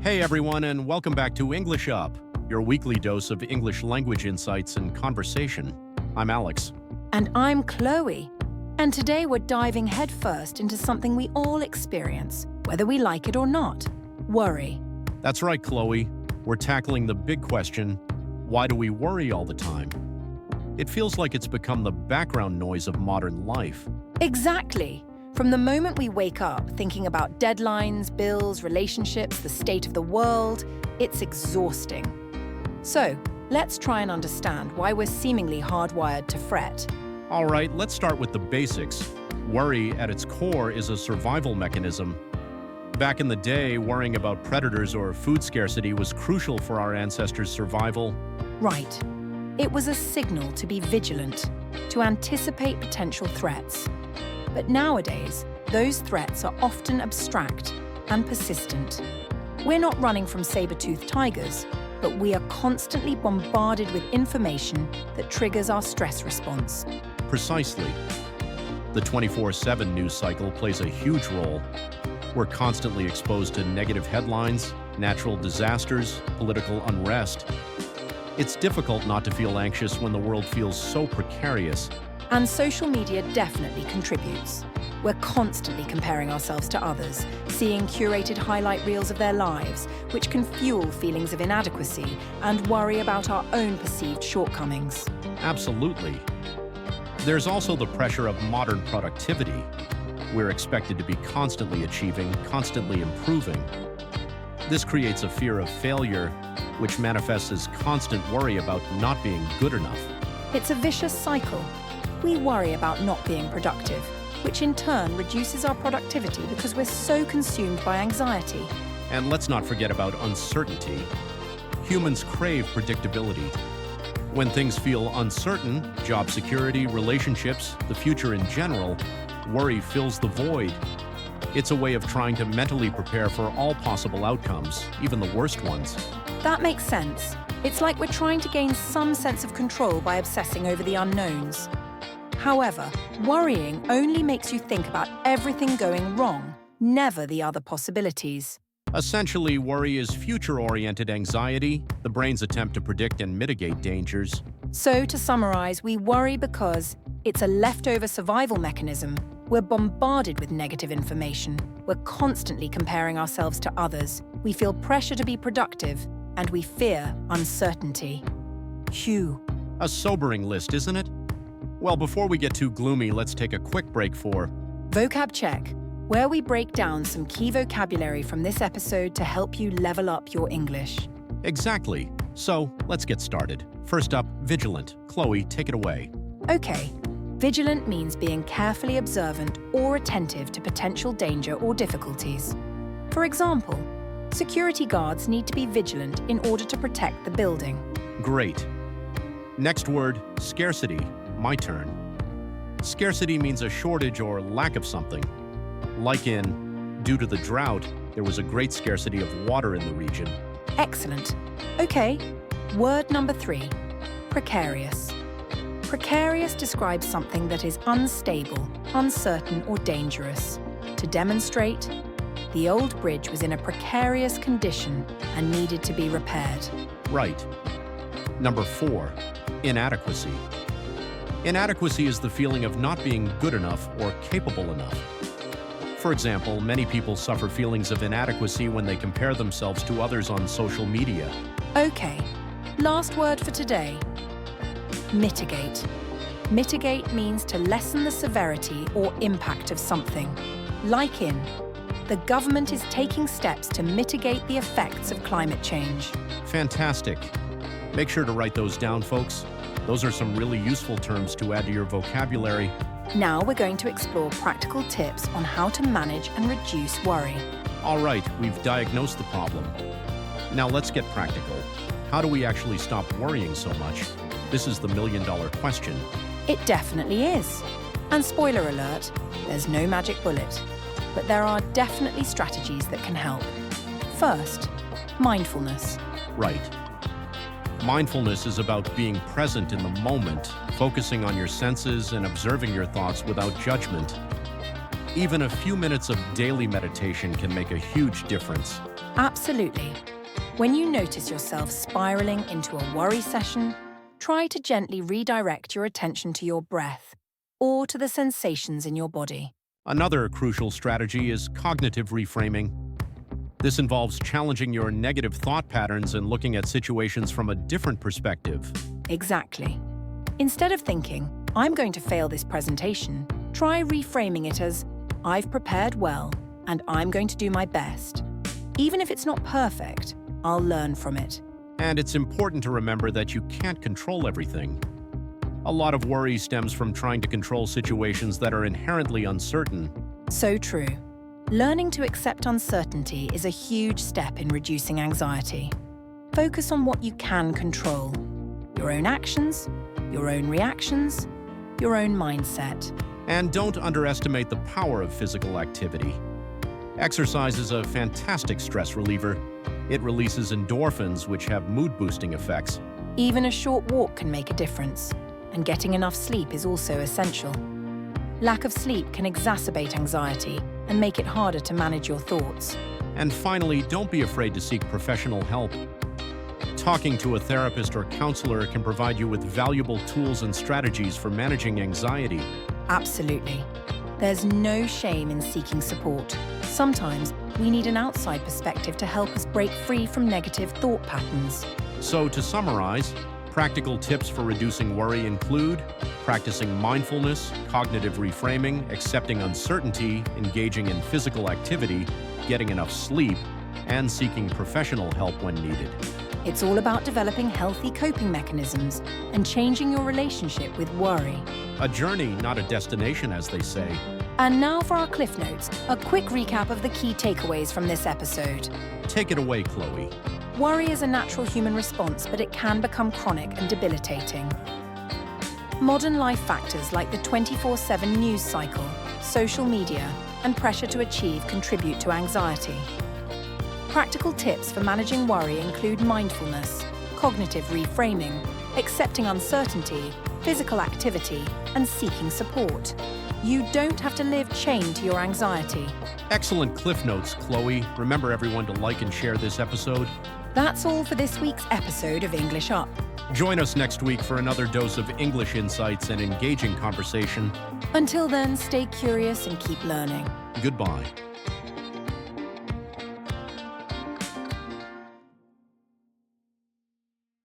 Hey everyone, and welcome back to English Up, your weekly dose of English language insights and conversation. I'm Alex. And I'm Chloe. And today we're diving headfirst into something we all experience, whether we like it or not: worry. That's right, Chloe. We're tackling the big question, why do we worry all the time? It feels like it's become the background noise of modern life. Exactly. From the moment we wake up thinking about deadlines, bills, relationships, the state of the world, it's exhausting. So, let's try and understand why we're seemingly hardwired to fret. All right, let's start with the basics. Worry, at its core, is a survival mechanism. Back in the day, worrying about predators or food scarcity was crucial for our ancestors' survival. Right. It was a signal to be vigilant, to anticipate potential threats. But nowadays, those threats are often abstract and persistent. We're not running from saber-toothed tigers, but we are constantly bombarded with information that triggers our stress response. Precisely. The 24/7 news cycle plays a huge role. We're constantly exposed to negative headlines, natural disasters, political unrest. It's difficult not to feel anxious when the world feels so precarious. And social media definitely contributes. We're constantly comparing ourselves to others, seeing curated highlight reels of their lives, which can fuel feelings of inadequacy and worry about our own perceived shortcomings. Absolutely. There's also the pressure of modern productivity. We're expected to be constantly achieving, constantly improving. This creates a fear of failure, which manifests as constant worry about not being good enough. It's a vicious cycle. We worry about not being productive, which in turn reduces our productivity because we're so consumed by anxiety. And let's not forget about uncertainty. Humans crave predictability. When things feel uncertain, job security, relationships, the future in general, worry fills the void. It's a way of trying to mentally prepare for all possible outcomes, even the worst ones. That makes sense. It's like we're trying to gain some sense of control by obsessing over the unknowns. However, worrying only makes you think about everything going wrong, never the other possibilities. Essentially, worry is future-oriented anxiety, the brain's attempt to predict and mitigate dangers. So, to summarize, we worry because it's a leftover survival mechanism. We're bombarded with negative information. We're constantly comparing ourselves to others. We feel pressure to be productive, and we fear uncertainty. Phew. A sobering list, isn't it? Well, before we get too gloomy, let's take a quick break for Vocab Check, where we break down some key vocabulary from this episode to help you level up your English. Exactly. So, let's get started. First up, vigilant. Chloe, take it away. Okay. Vigilant means being carefully observant or attentive to potential danger or difficulties. For example, security guards need to be vigilant in order to protect the building. Great. Next word, scarcity. My turn. Scarcity means a shortage or lack of something. Like in, due to the drought, there was a great scarcity of water in the region. Excellent. Okay, word number 3, precarious. Precarious describes something that is unstable, uncertain, or dangerous. To demonstrate, the old bridge was in a precarious condition and needed to be repaired. Right. Number 4, inadequacy. Inadequacy is the feeling of not being good enough or capable enough. For example, many people suffer feelings of inadequacy when they compare themselves to others on social media. Okay, last word for today. Mitigate. Mitigate means to lessen the severity or impact of something. Like in, the government is taking steps to mitigate the effects of climate change. Fantastic. Make sure to write those down, folks. Those are some really useful terms to add to your vocabulary. Now we're going to explore practical tips on how to manage and reduce worry. All right, we've diagnosed the problem. Now let's get practical. How do we actually stop worrying so much? This is the million-dollar question. It definitely is. And spoiler alert, there's no magic bullet. But there are definitely strategies that can help. First, mindfulness. Right. Mindfulness is about being present in the moment, focusing on your senses and observing your thoughts without judgment. Even a few minutes of daily meditation can make a huge difference. Absolutely. When you notice yourself spiraling into a worry session, try to gently redirect your attention to your breath or to the sensations in your body. Another crucial strategy is cognitive reframing. This involves challenging your negative thought patterns and looking at situations from a different perspective. Exactly. Instead of thinking, I'm going to fail this presentation, try reframing it as, I've prepared well, and I'm going to do my best. Even if it's not perfect, I'll learn from it. And it's important to remember that you can't control everything. A lot of worry stems from trying to control situations that are inherently uncertain. So true. Learning to accept uncertainty is a huge step in reducing anxiety. Focus on what you can control: your own actions, your own reactions, your own mindset. And don't underestimate the power of physical activity. Exercise is a fantastic stress reliever. It releases endorphins, which have mood-boosting effects. Even a short walk can make a difference, and getting enough sleep is also essential. Lack of sleep can exacerbate anxiety and make it harder to manage your thoughts. And finally, don't be afraid to seek professional help. Talking to a therapist or counselor can provide you with valuable tools and strategies for managing anxiety. Absolutely. There's no shame in seeking support. Sometimes we need an outside perspective to help us break free from negative thought patterns. So to summarize, practical tips for reducing worry include practicing mindfulness, cognitive reframing, accepting uncertainty, engaging in physical activity, getting enough sleep, and seeking professional help when needed. It's all about developing healthy coping mechanisms and changing your relationship with worry. A journey, not a destination, as they say. And now for our Cliff Notes, a quick recap of the key takeaways from this episode. Take it away, Chloe. Worry is a natural human response, but it can become chronic and debilitating. Modern life factors like the 24/7 news cycle, social media, and pressure to achieve contribute to anxiety. Practical tips for managing worry include mindfulness, cognitive reframing, accepting uncertainty, physical activity, and seeking support. You don't have to live chained to your anxiety. Excellent Cliff Notes, Chloe. Remember everyone to like and share this episode. That's all for this week's episode of English Up. Join us next week for another dose of English insights and engaging conversation. Until then, stay curious and keep learning. Goodbye.